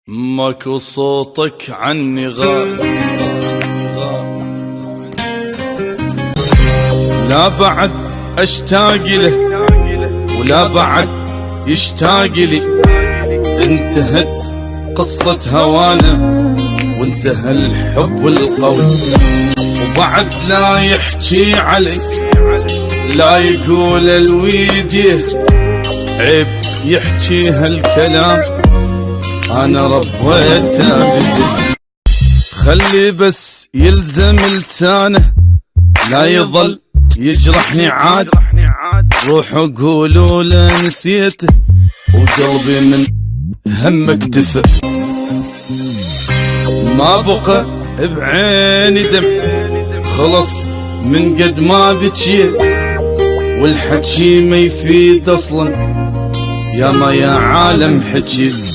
ماكو صوتك عني غاب، لا بعد اشتاق له ولا بعد يشتاق لي. انتهت قصة هوانا وانتهى الحب القوي، وبعد لا يحكي عليك لا يقول الويديه، عيب يحكي هالكلام انا ربيته بدي. خلي بس يلزم لسانه لا يظل يجرحني عاد، روحوا قولوا له نسيته وقلبي من همك دفى. ما بقى بعيني دم خلص من قد ما بكيت، والحكي ما يفيد اصلا يا ما يا عالم حكيت.